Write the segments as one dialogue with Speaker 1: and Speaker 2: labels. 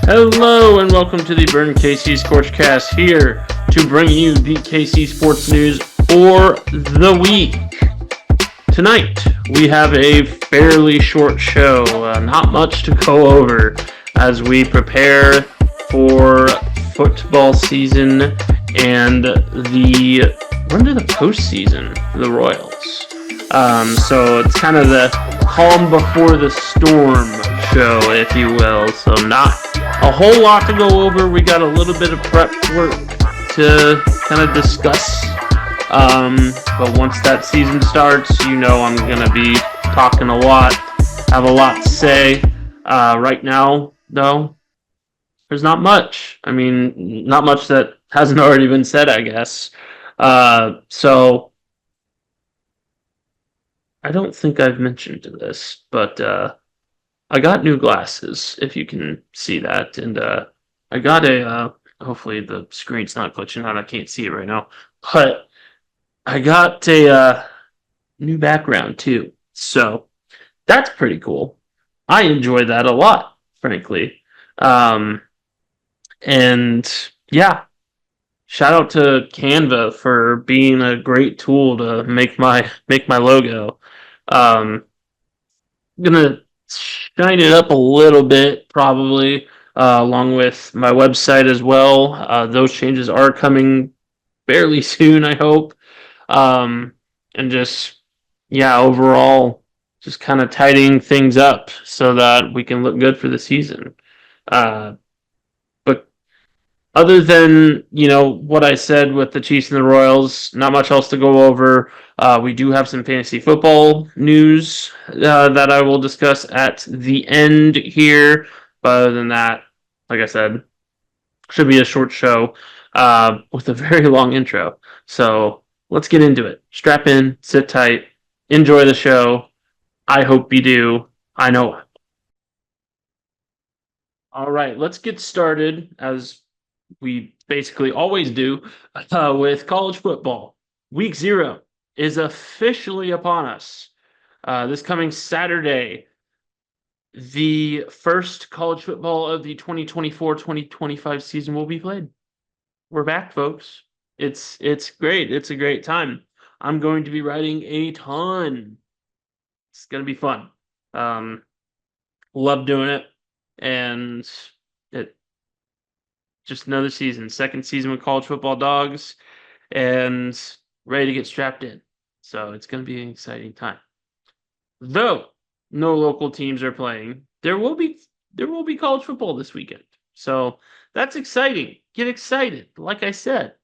Speaker 1: Hello and welcome to the Burn KC ScorchCast, here to bring you the KC sports news for the week. Tonight we have a fairly short show, not much to go over as we prepare for football season and the run to the postseason for the Royals. So it's kind of the calm before the storm show, if you will. So not a whole lot to go over. We got a little bit of prep work to kind of discuss. But once that season starts, you know I'm going to be talking a lot, have a lot to say. Right now, though, there's not much. I mean, not much that hasn't already been said, I guess. So I don't think I've mentioned this, but I got new glasses, if you can see that, and I got a, hopefully the screen's not glitching out, I can't see it right now, but I got a new background too, so that's pretty cool. I enjoy that a lot, frankly. And yeah, shout out to Canva for being a great tool to make my logo. Gonna shine it up a little bit, probably, along with my website as well. Those changes are coming fairly soon, I hope. And just, yeah, overall, just kind of tidying things up so that we can look good for the season. But other than, what I said with the Chiefs and the Royals, not much else to go over. We do have some fantasy football news that I will discuss at the end here. But other than that, like I said, should be a short show with a very long intro. So let's get into it. Strap in, sit tight, enjoy the show. I hope you do. I know I will. All right, let's get started as we basically always do with college football. Week 0 is officially upon us. This coming Saturday, the first college football of the 2024-2025 season will be played. We're back, folks. It's great. It's a great time. I'm going to be writing a ton. It's going to be fun. Love doing it. And it just another season, second season with college football dogs, and ready to get strapped in. So it's going to be an exciting time. Though no local teams are playing, there will be college football this weekend. So that's exciting. Get excited. Like I said.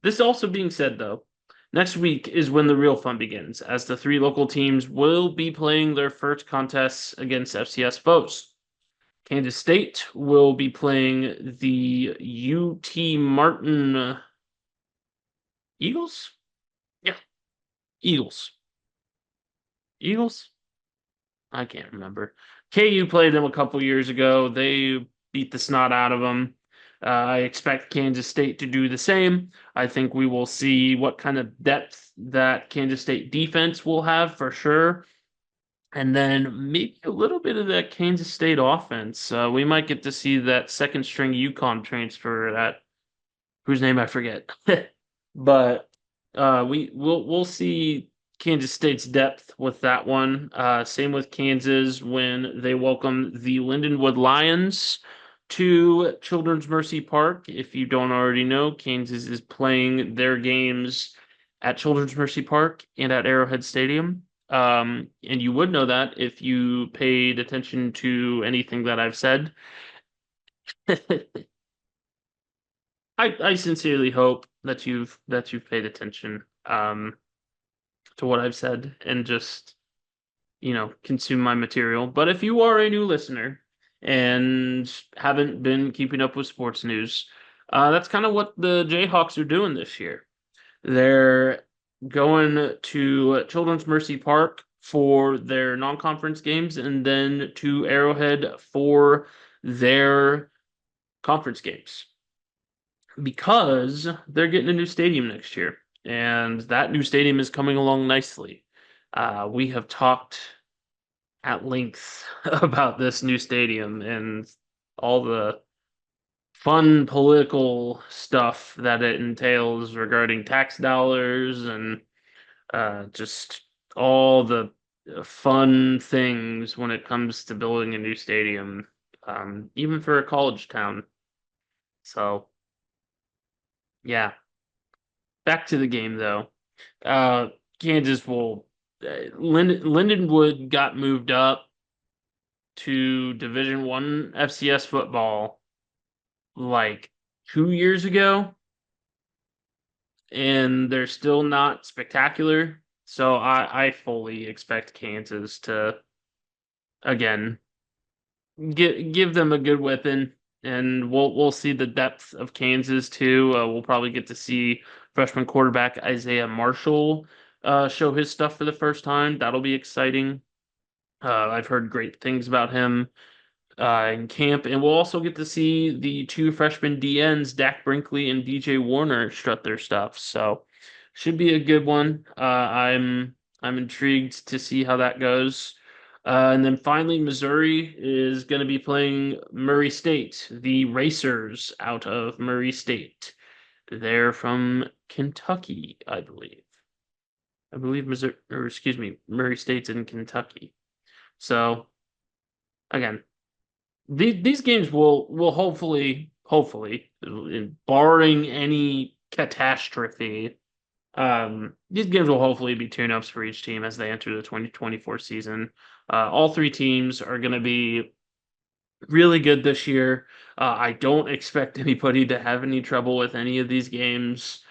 Speaker 1: This also being said, though, next week is when the real fun begins, as the 3 local teams will be playing their first contests against FCS foes. Kansas State will be playing the UT Martin Eagles? Yeah, Eagles. Eagles? I can't remember. KU played them a couple years ago. They beat the snot out of them. I expect Kansas State to do the same. I think we will see what kind of depth that Kansas State defense will have for sure. And then maybe a little bit of that Kansas State offense. We might get to see that second string UConn transfer, that whose name I forget. But we'll see Kansas State's depth with that one. Same with Kansas when they welcome the Lindenwood Lions to Children's Mercy Park. If you don't already know, Kansas is playing their games at Children's Mercy Park and at Arrowhead Stadium. And you would know that if you paid attention to anything that I've said. I sincerely hope that you've paid attention to what I've said and just consume my material. But if you are a new listener and haven't been keeping up with sports news, that's kind of what the Jayhawks are doing this year. They're going to Children's Mercy Park for their non-conference games and then to Arrowhead for their conference games because they're getting a new stadium next year, and that new stadium is coming along nicely. We have talked at length about this new stadium and all the fun political stuff that it entails regarding tax dollars and just all the fun things when it comes to building a new stadium, even for a college town. So, yeah, back to the game though. Uh, Kansas will. Lindenwood got moved up to Division One FCS football like 2 years ago, and they're still not spectacular. So I fully expect Kansas to again give them a good weapon, and we'll see the depth of Kansas too. We'll probably get to see freshman quarterback Isaiah Marshall show his stuff for the first time. That'll be exciting. I've heard great things about him in camp, and we'll also get to see the two freshman DNs, Dak Brinkley and DJ Warner, strut their stuff. So should be a good one. I'm intrigued to see how that goes. And then finally, Missouri is going to be playing Murray State, the Racers out of Murray State. They're from Kentucky, I believe. I believe Missouri, or excuse me, Murray State's in Kentucky. So again, these games will hopefully, barring any catastrophe, these games will hopefully be tune-ups for each team as they enter the 2024 season. All three teams are going to be really good this year. I don't expect anybody to have any trouble with any of these games.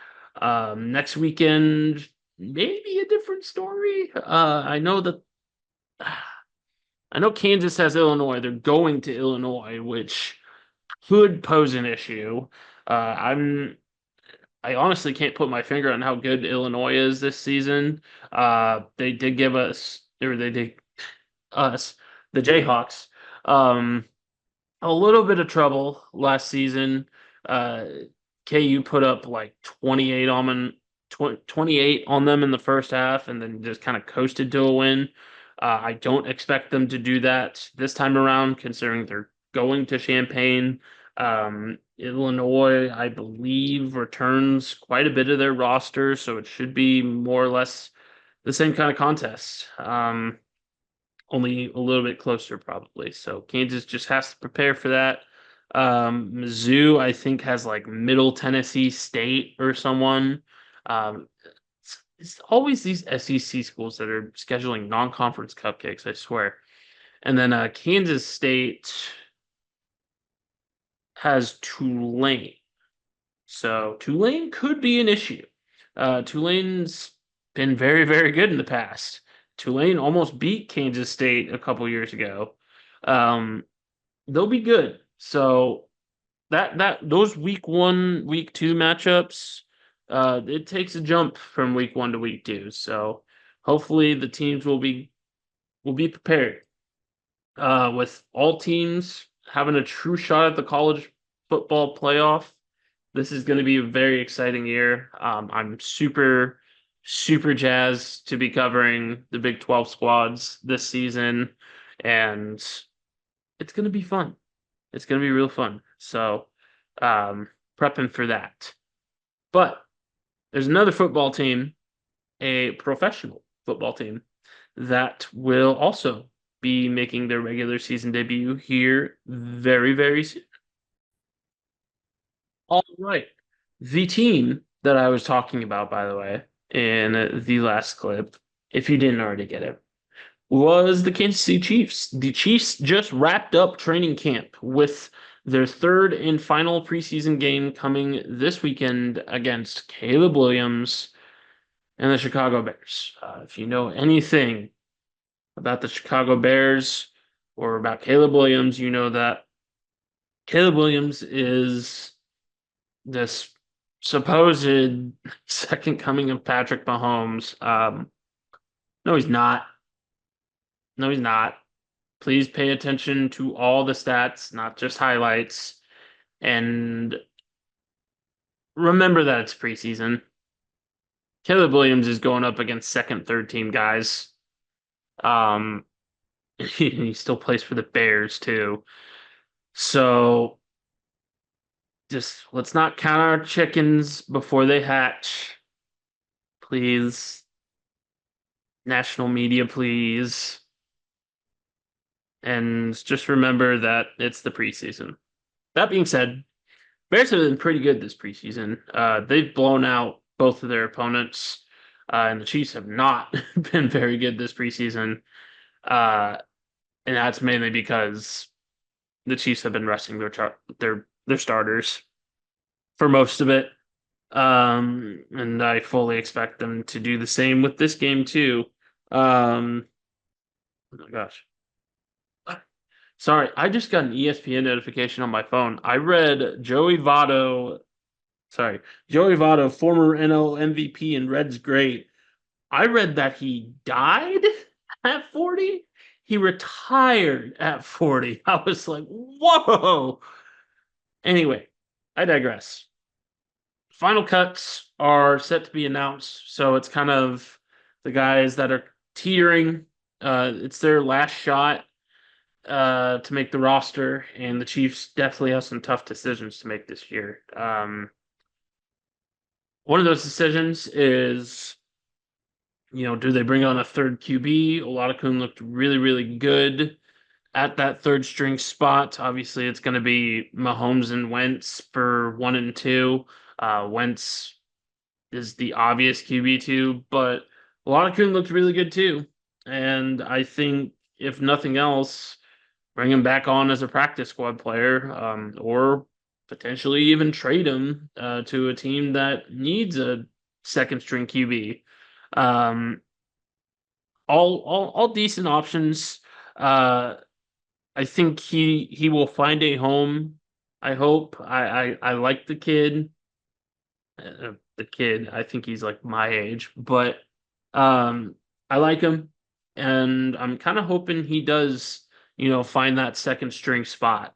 Speaker 1: Next weekend, maybe a different story. I know Kansas has Illinois. They're going to Illinois, which could pose an issue. I honestly can't put my finger on how good Illinois is this season. They did give us, or they did us, the Jayhawks, um, a little bit of trouble last season. Uh, KU put up like 28 on them in the first half and then just kind of coasted to a win. I don't expect them to do that this time around, considering they're going to Champaign. Illinois, I believe, returns quite a bit of their roster, so it should be more or less the same kind of contest. Only a little bit closer, probably. So Kansas just has to prepare for that. Mizzou, I think, has like Middle Tennessee State or someone. Um, it's always these SEC schools that are scheduling non-conference cupcakes, I swear. And then Kansas State has Tulane. So Tulane could be an issue. Tulane's been very, very good in the past. Tulane almost beat Kansas State a couple years ago. Um, they'll be good. So that those week one, week two matchups, it takes a jump from week one to week two. So hopefully the teams will be prepared. With all teams having a true shot at the college football playoff, this is going to be a very exciting year. I'm super, super jazzed to be covering the Big 12 squads this season, and it's going to be fun. It's going to be real fun. So, prepping for that. But there's another football team, a professional football team, that will also be making their regular season debut here very, very soon. All right. The team that I was talking about, by the way, in the last clip, if you didn't already get it, was the Kansas City Chiefs. The Chiefs just wrapped up training camp with their third and final preseason game coming this weekend against Caleb Williams and the Chicago Bears. If you know anything about the Chicago Bears or about Caleb Williams, you know that Caleb Williams is this supposed second coming of Patrick Mahomes. No, he's not. No, he's not. Please pay attention to all the stats, not just highlights. And remember that it's preseason. Caleb Williams is going up against second, third team guys. Um, he still plays for the Bears too. So just let's not count our chickens before they hatch. Please. National media, please. And just remember that it's the preseason. That being said, Bears have been pretty good this preseason. They've blown out both of their opponents, and the Chiefs have not been very good this preseason. Uh, and that's mainly because the Chiefs have been resting their starters for most of it. And I fully expect them to do the same with this game too. Oh my gosh. Sorry, I just got an ESPN notification on my phone. I read Joey Votto, former NL MVP and Reds great. I read that he died at 40. He retired at 40. I was like, whoa. Anyway, I digress. Final cuts are set to be announced, so it's kind of the guys that are teetering. It's their last shot to make the roster, and the Chiefs definitely have some tough decisions to make this year. One of those decisions is, do they bring on a third QB? Olakun looked really, really good at that third string spot. Obviously, it's going to be Mahomes and Wentz for 1 and 2. Wentz is the obvious QB2, but Olakun looked really good too. And I think, if nothing else, bring him back on as a practice squad player, or potentially even trade him to a team that needs a second string QB. Um, all decent options. Uh, I think he will find a home. I hope. I like the kid. The kid. I think he's like my age, but I like him, and I'm kind of hoping he does, find that second string spot.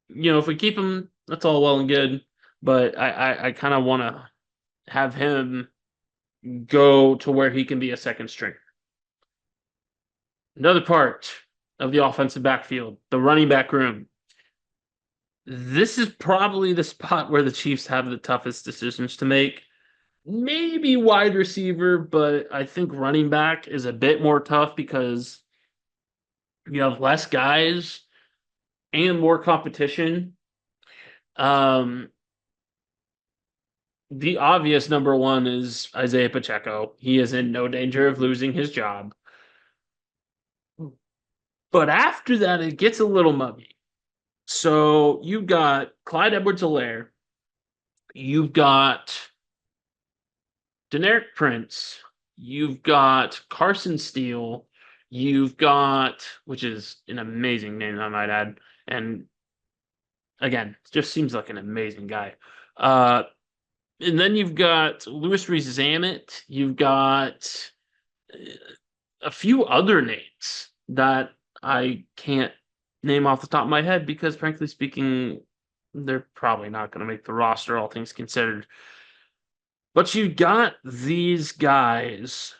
Speaker 1: If we keep him, that's all well and good, but I kind of want to have him go to where he can be a second string. Another part of the offensive backfield, the running back room. This is probably the spot where the Chiefs have the toughest decisions to make. Maybe wide receiver, but I think running back is a bit more tough because you have less guys and more competition. Um, the obvious number one is Isaiah Pacheco. He is in no danger of losing his job. But after that, it gets a little muggy. So you've got Clyde Edwards-Helaire. You've got Deneric Prince. You've got Carson Steele. You've got, which is an amazing name, I might add. And again, just seems like an amazing guy. And then you've got Louis Rees-Zammit. You've got a few other names that I can't name off the top of my head because, frankly speaking, they're probably not going to make the roster, all things considered. But you got these guys,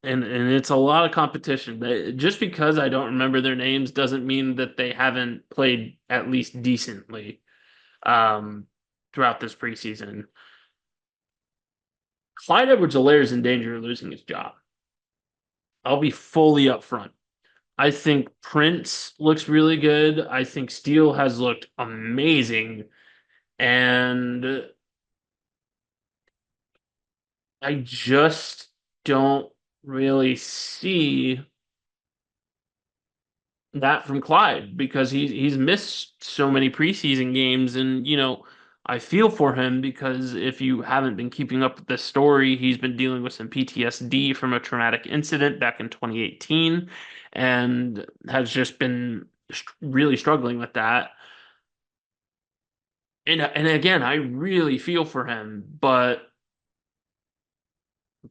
Speaker 1: and it's a lot of competition. Just because I don't remember their names doesn't mean that they haven't played at least decently throughout this preseason. Clyde Edwards-Helaire is in danger of losing his job. I'll be fully upfront. I think Prince looks really good. I think Steele has looked amazing. And I just don't really see that from Clyde because he's missed so many preseason games, and I feel for him because if you haven't been keeping up with this story, he's been dealing with some PTSD from a traumatic incident back in 2018 and has just been really struggling with that. And again, I really feel for him, but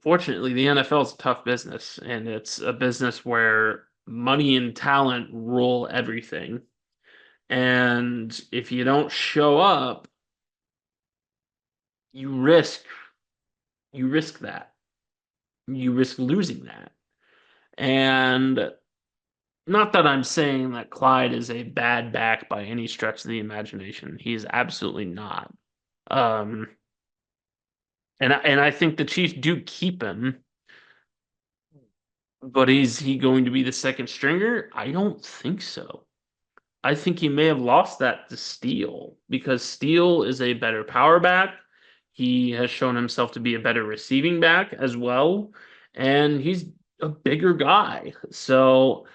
Speaker 1: Unfortunately, the NFL is a tough business, and it's a business where money and talent rule everything. And if you don't show up, you risk you risk that. You risk losing that. And not that I'm saying that Clyde is a bad back by any stretch of the imagination. He's absolutely not. Um, and I think the Chiefs do keep him, but is he going to be the second stringer? I don't think so. I think he may have lost that to Steele because Steele is a better power back. He has shown himself to be a better receiving back as well, and he's a bigger guy. So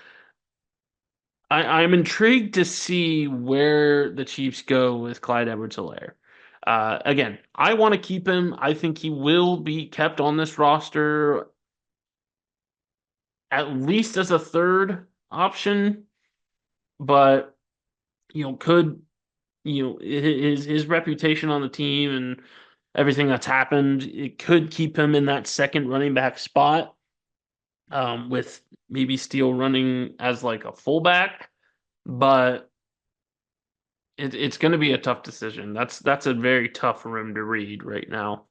Speaker 1: I'm intrigued to see where the Chiefs go with Clyde Edwards-Helaire. Again, I want to keep him. I think he will be kept on this roster at least as a third option, but could his reputation on the team and everything that's happened, it could keep him in that second running back spot, with maybe Steele running as like a fullback, but it's going to be a tough decision. That's a very tough room to read right now.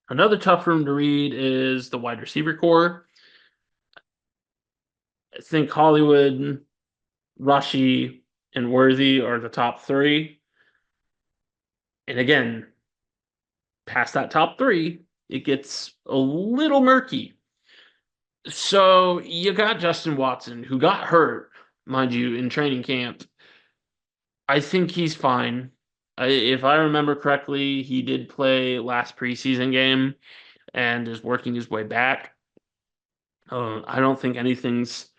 Speaker 1: Another tough room to read is the wide receiver core. I think Hollywood, Rushy, and Worthy are the top three. And again, past that top three, it gets a little murky. So you got Justin Watson, who got hurt, mind you, in training camp. I think he's fine. If I remember correctly, he did play last preseason game and is working his way back. I don't think anything's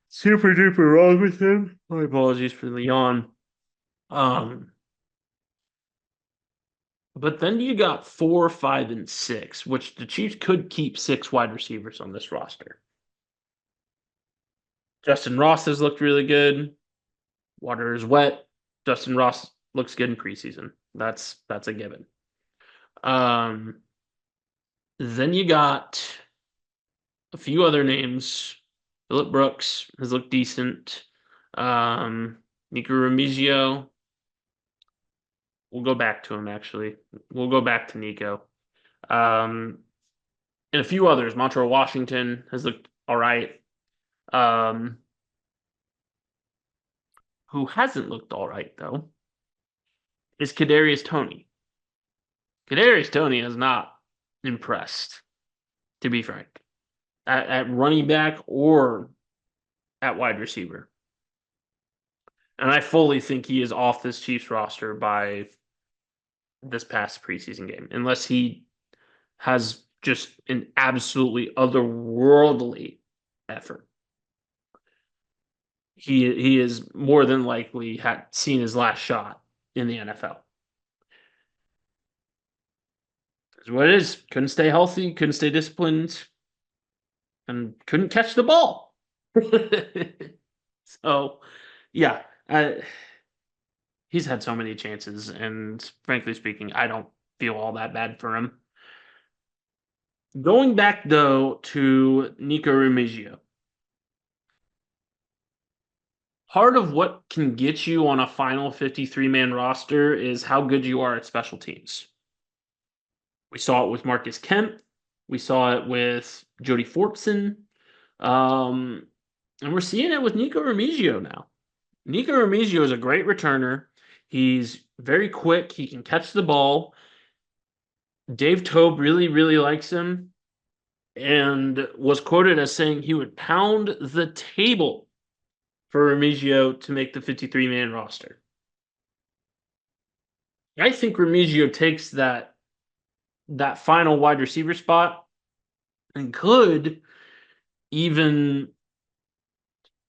Speaker 1: super duper wrong with him. My apologies for the yawn. Um, but then you got 4, 5, and 6, which the Chiefs could keep 6 wide receivers on this roster. Justin Ross has looked really good. Water is wet. Justin Ross looks good in preseason. That's a given. Then you got a few other names. Phillip Brooks has looked decent. Nico Remigio. We'll go back to him, actually. We'll go back to Nico. And a few others. Montreal Washington has looked all right. Who hasn't looked all right, though, is Kadarius Toney. Kadarius Toney has not impressed, to be frank, at running back or at wide receiver. And I fully think he is off this Chiefs roster by this past preseason game, unless he has just an absolutely otherworldly effort. He is more than likely had seen his last shot in the NFL. That's what it is. Couldn't stay healthy, couldn't stay disciplined, and couldn't catch the ball. So, yeah, he's had so many chances, and frankly speaking, I don't feel all that bad for him. Going back, though, to Nico Remigio. Part of what can get you on a final 53-man roster is how good you are at special teams. We saw it with Marcus Kemp. We saw it with Jody Fortson. And we're seeing it with Nico Remigio now. Nico Remigio is a great returner. He's very quick. He can catch the ball. Dave Tobe really, really likes him and was quoted as saying he would pound the table for Remigio to make the 53-man roster. I think Remigio takes that final wide receiver spot and could even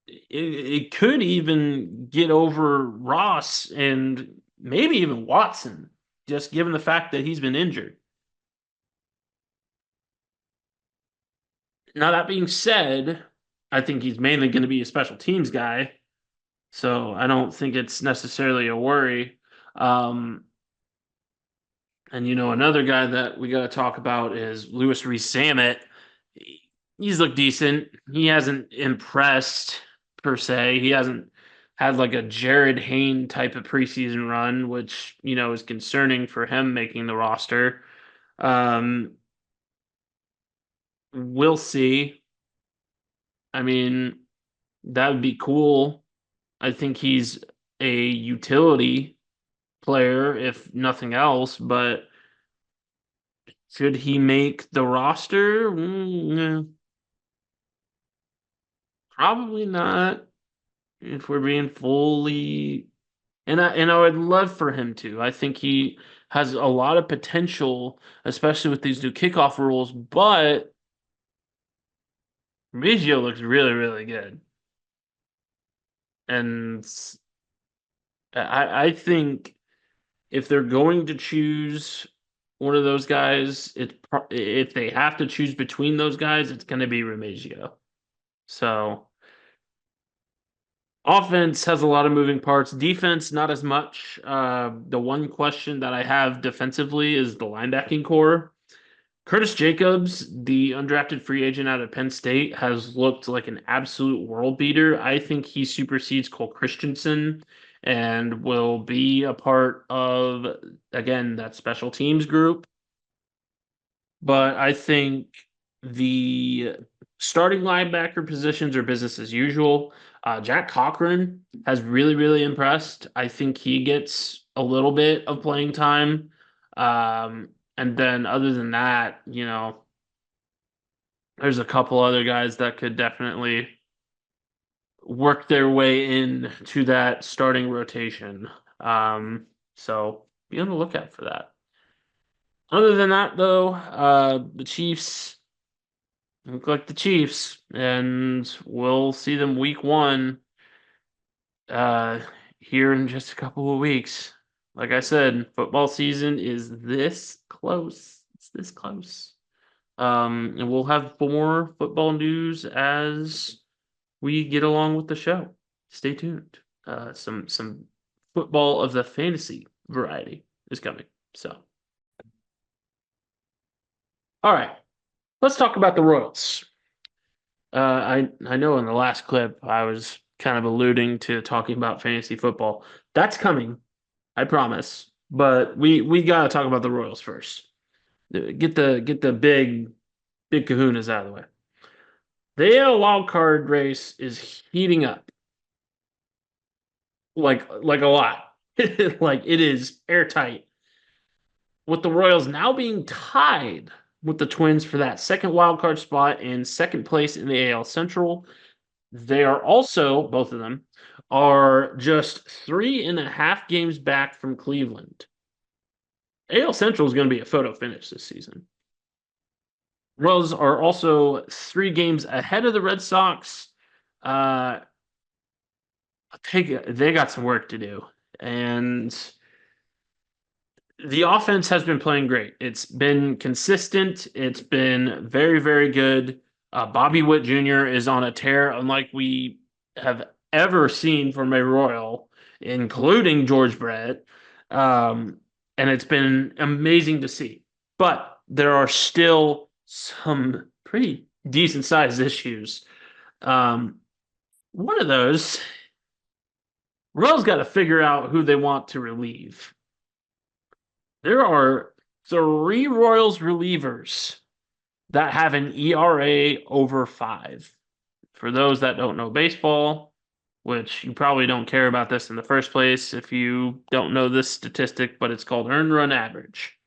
Speaker 1: it could even get over Ross and maybe even Watson, just given the fact that he's been injured. Now, that being said, I think he's mainly going to be a special teams guy, so I don't think it's necessarily a worry. And another guy that we got to talk about is Lewis Reese Sammet. He's looked decent. He hasn't impressed per se. He hasn't had like a Jared Hayne type of preseason run, which is concerning for him making the roster. Um, we'll see. I mean, that would be cool. I think he's a utility player, if nothing else, but should he make the roster? Probably not. If we're being fully, and I would love for him to. I think he has a lot of potential, especially with these new kickoff rules. But Remigio looks really, really good, and I think if they're going to choose one of those guys, if they have to choose between those guys, it's going to be Remigio. So offense has a lot of moving parts. Defense, not as much. The one question that I have defensively is the linebacking core. Curtis Jacobs, the undrafted free agent out of Penn State, has looked like an absolute world beater. I think he supersedes Cole Christensen and will be a part of, again, that special teams group. But I think the starting linebacker positions are business as usual. Jack Cochran has really, really impressed. I think he gets a little bit of playing time. And then other than that, there's a couple other guys that could definitely work their way in to that starting rotation. So be on the lookout for that. Other than that, though, the Chiefs look like the Chiefs, and we'll see them week 1 uh, here in just a couple of weeks. Like I said, football season is this close. It's this close. And we'll have more football news as we get along with the show. Stay tuned. Some football of the fantasy variety is coming. So, all right, let's talk about the Royals. I know in the last clip I was kind of alluding to talking about fantasy football. That's coming, I promise. But we gotta talk about the Royals first. Get the big kahunas out of the way. The AL wild card race is heating up like a lot. Like it is airtight. With the Royals now being tied with the Twins for that second wild card spot and second place in the AL Central. They are also, both of them, are just 3.5 games back from Cleveland. AL Central is going to be a photo finish this season. Royals are also 3 games ahead of the Red Sox. They got some work to do. And the offense has been playing great. It's been consistent. It's been very, very good. Bobby Witt Jr. is on a tear, unlike we have ever seen from a Royal, including George Brett. And it's been amazing to see. But there are still some pretty decent sized issues. One of those, Royals got to figure out who they want to relieve. There are 3 Royals relievers that have an ERA over 5. For those that don't know baseball, which you probably don't care about this in the first place if you don't know this statistic, but it's called earned run average.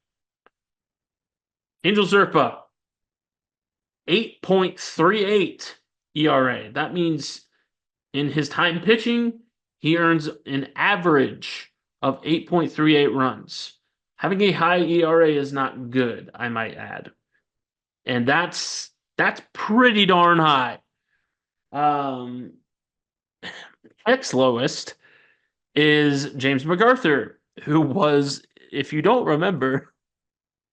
Speaker 1: Angel Zerpa, 8.38 ERA. That means in his time pitching, he earns an average of 8.38 runs. Having a high ERA is not good, I might add. And that's pretty darn high. Next lowest is James MacArthur, who was, if you don't remember,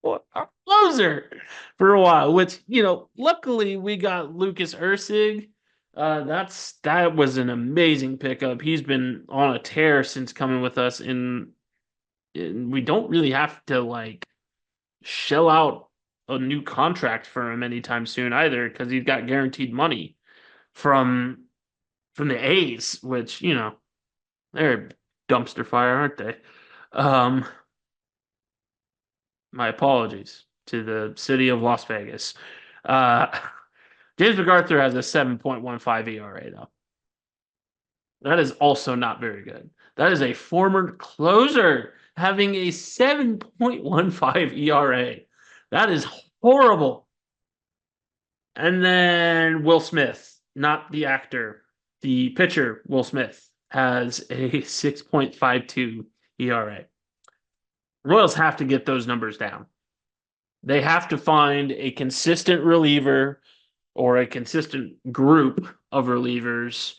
Speaker 1: our closer for a while, which, luckily we got Lucas Ursig. That was an amazing pickup. He's been on a tear since coming with us, and we don't really have to shell out a new contract for him anytime soon either, because he's got guaranteed money from the A's, which, they're dumpster fire, aren't they? Um, my apologies to the city of Las Vegas. Uh, James MacArthur has a 7.15 ERA, though. That is also not very good. That is a former closer having a 7.15 ERA. That is horrible. And then Will Smith, not the actor, the pitcher, Will Smith, has a 6.52 ERA. Royals have to get those numbers down. They have to find a consistent reliever or a consistent group of relievers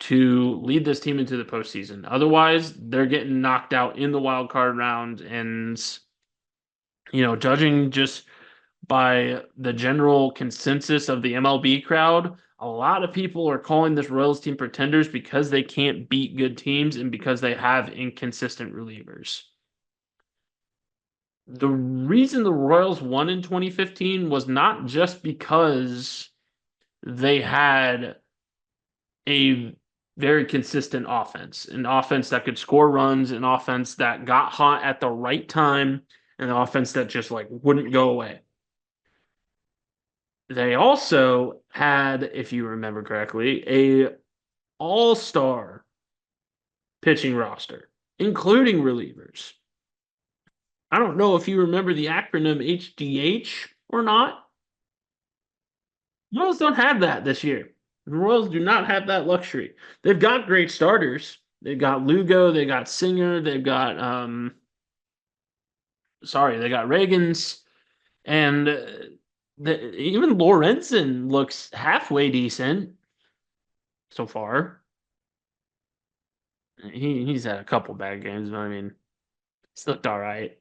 Speaker 1: to lead this team into the postseason. Otherwise, they're getting knocked out in the wild card round. And, judging just by the general consensus of the MLB crowd, a lot of people are calling this Royals team pretenders because they can't beat good teams and because they have inconsistent relievers. The reason the Royals won in 2015 was not just because they had a very consistent offense, an offense that could score runs, an offense that got hot at the right time, and an offense that just like wouldn't go away. They also had, if you remember correctly, a all-star pitching roster, including relievers. I don't know if you remember the acronym HDH or not. Royals don't have that this year. The Royals do not have that luxury. They've got great starters. They've got Lugo, they got Singer, they've got they got Reagans, and even Lorenzen looks halfway decent so far. He's had a couple bad games, but I mean, he's looked all right.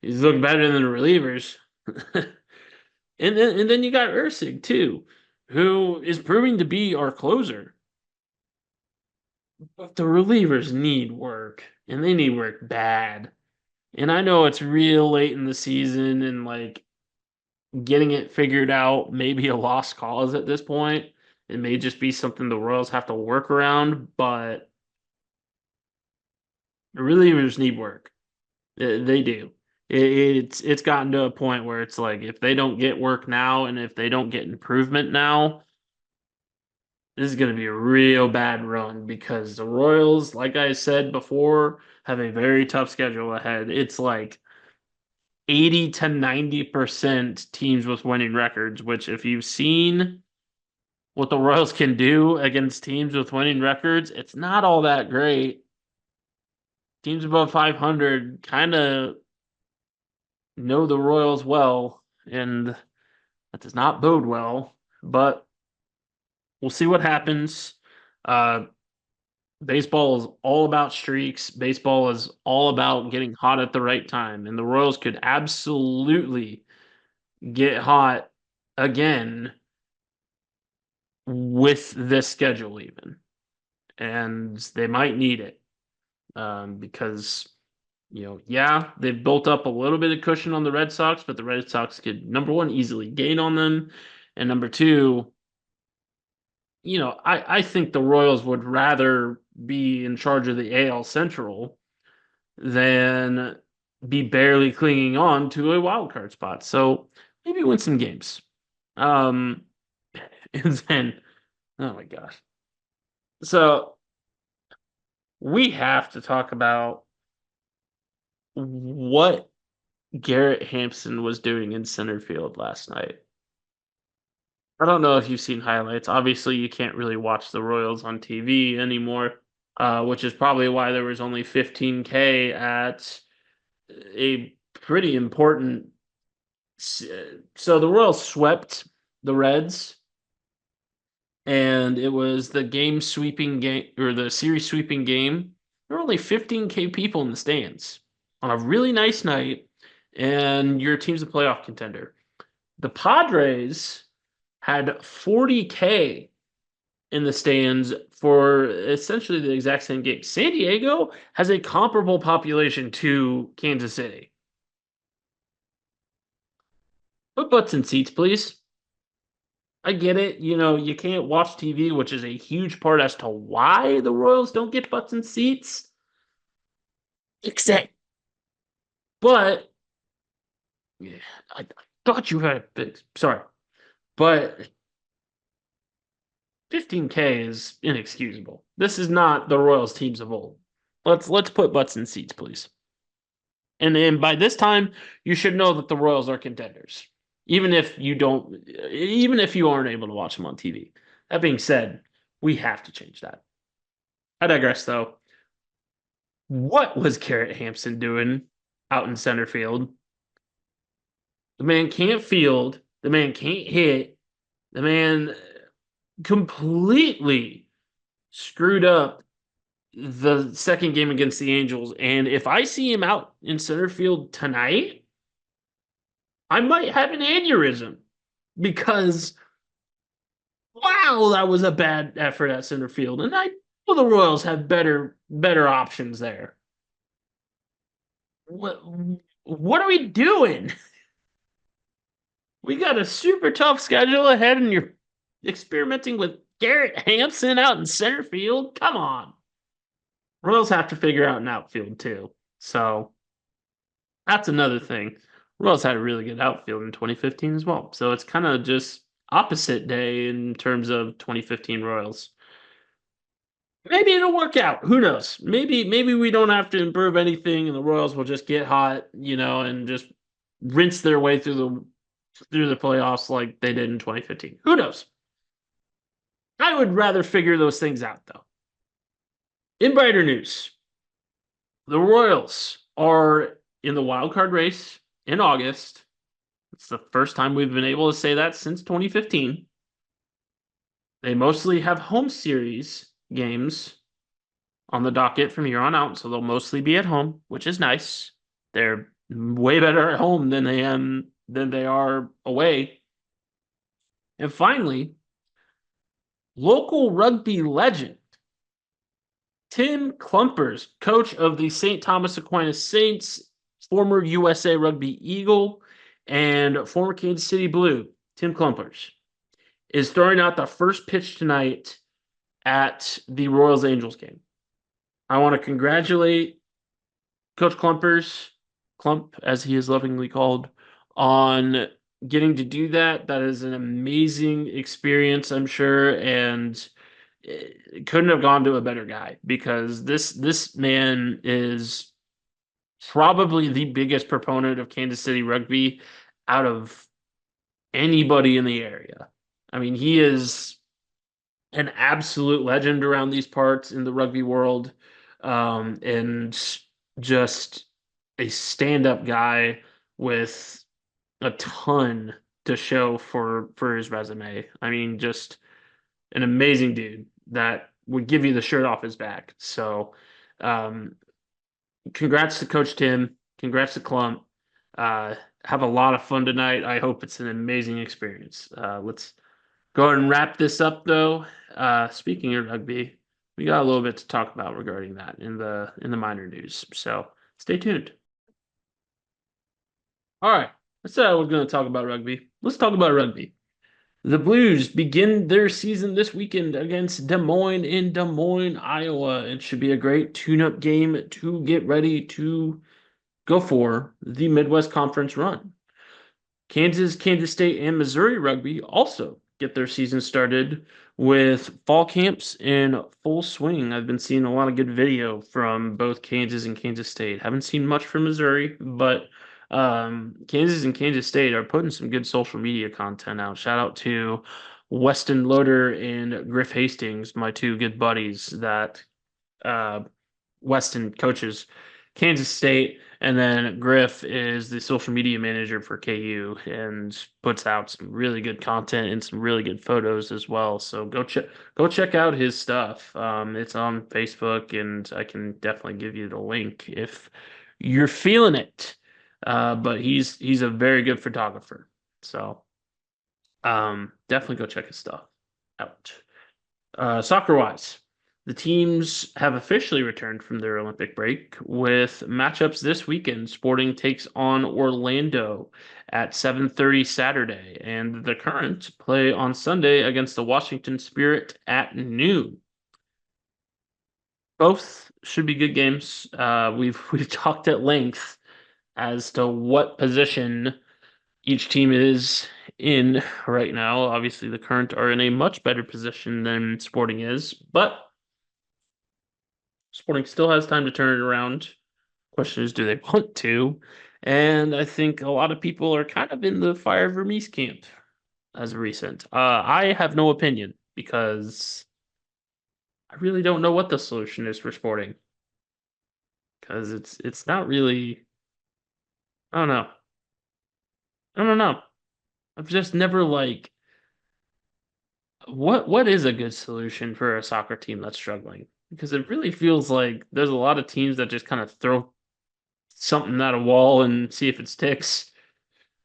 Speaker 1: He's looked better than the relievers. And then you got Ursig too, who is proving to be our closer. But the relievers need work, and they need work bad. And I know it's real late in the season, and like getting it figured out maybe a lost cause at this point. It may just be something the Royals have to work around, but the relievers need work. They do. It's gotten to a point where it's like if they don't get work now and if they don't get improvement now, this is going to be a real bad run because the Royals, like I said before, have a very tough schedule ahead. It's like 80 to 90% teams with winning records, which if you've seen what the Royals can do against teams with winning records, it's not all that great. Teams above 500 kind of know the Royals well, and that does not bode well, but we'll see what happens. Uh, Baseball is all about streaks. Baseball is all about getting hot at the right time, and the Royals could absolutely get hot again with this schedule, even, and they might need it because yeah, they've built up a little bit of cushion on the Red Sox, but the Red Sox could, number one, easily gain on them, and number two, I think the Royals would rather be in charge of the AL Central than be barely clinging on to a wild card spot. So maybe win some games. Um, and then, oh my gosh. So we have to talk about what Garrett Hampson was doing in center field last night. I don't know if you've seen highlights. Obviously, you can't really watch the Royals on TV anymore, which is probably why there was only 15K at a pretty important. So the Royals swept the Reds, and it was the game sweeping game or the series sweeping game. There were only 15K people in the stands on a really nice night, and your team's a playoff contender. The Padres had 40K in the stands for essentially the exact same game. San Diego has a comparable population to Kansas City. Put butts in seats, please. I get it. You can't watch TV, which is a huge part as to why the Royals don't get butts in seats. Except, but yeah, I thought you had a big. Sorry, but 15K is inexcusable. This is not the Royals teams of old. Let's put butts in seats, please. And by this time, you should know that the Royals are contenders, even if you aren't able to watch them on TV. That being said, we have to change that. I digress, though. What was Garrett Hampson doing out in center field? The man can't field. The man can't hit. The man completely screwed up the second game against the Angels. And if I see him out in center field tonight, I might have an aneurysm because wow, that was a bad effort at center field. And I know the Royals have better options there. What what are we doing? We got a super tough schedule ahead, and you're experimenting with Garrett Hampson out in center field. Come on. Royals have to figure out an outfield too. So that's another thing. Royals had a really good outfield in 2015 as well. So it's kind of just opposite day in terms of 2015 Royals. Maybe it'll work out. Who knows? Maybe we don't have to improve anything, and the Royals will just get hot, and just rinse their way through the playoffs like they did in 2015. Who knows? I would rather figure those things out though. In brighter news, the Royals are in the wild card race in August. It's the first time we've been able to say that since 2015. They mostly have home series games on the docket from here on out, so they'll mostly be at home, which is nice. They're way better at home than they are away. And finally, local rugby legend Tim Klumpers, coach of the St. Thomas Aquinas Saints, former USA Rugby Eagle, and former Kansas City Blue, Tim Klumpers, is throwing out the first pitch tonight at the Royals Angels game. I want to congratulate Coach Klumpers, Klump as he is lovingly called, on getting to do that. That is an amazing experience, I'm sure, and it couldn't have gone to a better guy because this man is probably the biggest proponent of Kansas City rugby out of anybody in the area. I mean, he is an absolute legend around these parts in the rugby world, and just a stand-up guy with a ton to show for his resume. I mean, just an amazing dude that would give you the shirt off his back. So, um, congrats to Coach Tim. Congrats to Clump. Have a lot of fun tonight. I hope it's an amazing experience. Let's go ahead and wrap this up, though. Speaking of rugby, we got a little bit to talk about regarding that in the minor news. So stay tuned. All right. I said I was going to talk about rugby. Let's talk about rugby. The Blues begin their season this weekend against Des Moines in Des Moines, Iowa. It should be a great tune-up game to get ready to go for the Midwest Conference run. Kansas, Kansas State, and Missouri rugby also get their season started with fall camps in full swing. I've been seeing a lot of good video from both Kansas and Kansas State. Haven't seen much from Missouri, but Kansas and Kansas State are putting some good social media content out. Shout out to Weston Loader and Griff Hastings, my two good buddies that Weston coaches Kansas State, and then Griff is the social media manager for KU and puts out some really good content and some really good photos as well. So go check out his stuff. It's on Facebook, and I can definitely give you the link if you're feeling it. But he's a very good photographer. So definitely go check his stuff out. Soccer wise, The teams have officially returned from their Olympic break with matchups this weekend. Sporting takes on Orlando at 7:30 Saturday, and the Current play on Sunday against the Washington Spirit at noon. Both should be good games. We've talked at length as to what position each team is in right now. Obviously, the Current are in a much better position than Sporting is, but Sporting still has time to turn it around. Question is, do they want to? And I think a lot of people are kind of in the Fire Vermees camp as of recent. I have no opinion because I really don't know what the solution is for Sporting because it's not really. I don't know. I don't know. I've just never like what is a good solution for a soccer team that's struggling? Because it really feels like there's a lot of teams that just kind of throw something at a wall and see if it sticks.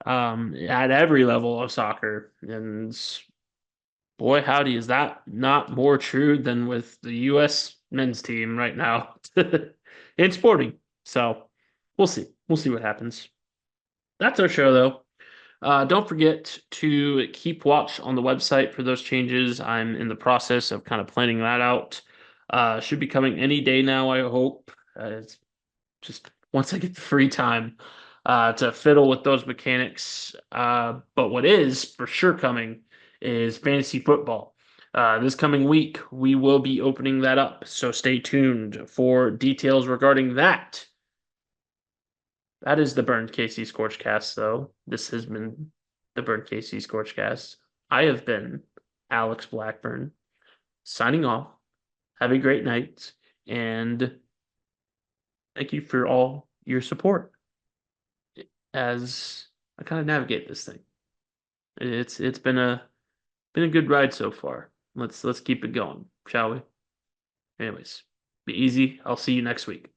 Speaker 1: At every level of soccer. And boy, howdy, is that not more true than with the U.S. men's team right now in sporting. So we'll see. We'll see what happens. That's our show, though. Don't forget to keep watch on the website for those changes. I'm in the process of kind of planning that out. Should be coming any day now, I hope. It's just once I get the free time to fiddle with those mechanics. But what is for sure coming is fantasy football. This coming week, we will be opening that up. So stay tuned for details regarding that. That is the Burn Casey ScorchCast, though. This has been the Burn Casey ScorchCast. I have been Alex Blackburn, signing off. Have a great night, and thank you for all your support as I kind of navigate this thing. It's been a good ride so far. Let's keep it going, shall we? Anyways, be easy. I'll see you next week.